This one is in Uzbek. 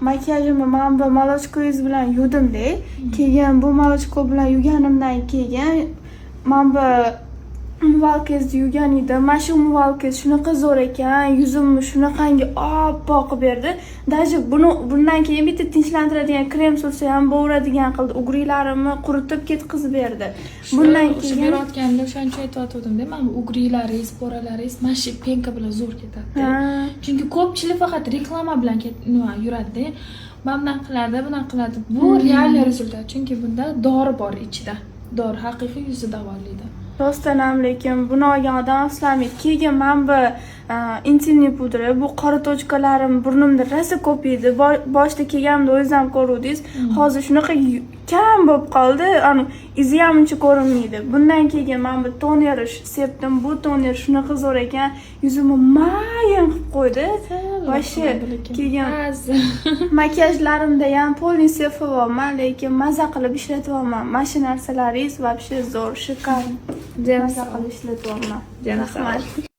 makiyajimni men bu молочкоyuz bilan yuvdim-da. Keyin bu молочко bilan yuvganimdan keyin men bu umvalkezni yuvgan edim. Mana shu umvalkez shunaqa zo'r ekan, yuzimni shunaqangi oppoq qilib berdi. Даже bundan keyin bitta tinchlantiradigan krem sursa ham bo'radigan qildi. Ugrilarimni quritib ketkizib berdi. Bundan keyin berayotganda o'shancha aytayotgandim-da, mana bu ugrilaringiz, poralaringiz mana shu penka bilan zo'r ketadi. Chunki ko'pchilik faqat reklama bilan yuradi-da. Bundan qiladi. Bu real rezultat. Chunki bunda dori bor ichida. Dori haqiqiy yuzni davolaydi. Rostdan ham, lekin buni olgan odam afsuslamaydi. Keyin men bu intimniy pudra, bu qora tochkalarim burnimda rosa ko'p edi. Boshda kelganimda o'zingiz ham ko'rdingiz. Hozir shunaqa kam bo'lib qoldi, izi ham uncha ko'rinmaydi. Bundan keyin men bu toner sepdim. Bu toner shunaqa zo'r ekan, yuzimni mayin qilib qo'ydi. Vashi keyin makiyajlarimda ham polniy sefilyapman, lekin maza qilib ishlatyapman. Mana shu narsalaringiz вообще zo'r, shikar. Maza qilib ishlatyapman. Rahmat.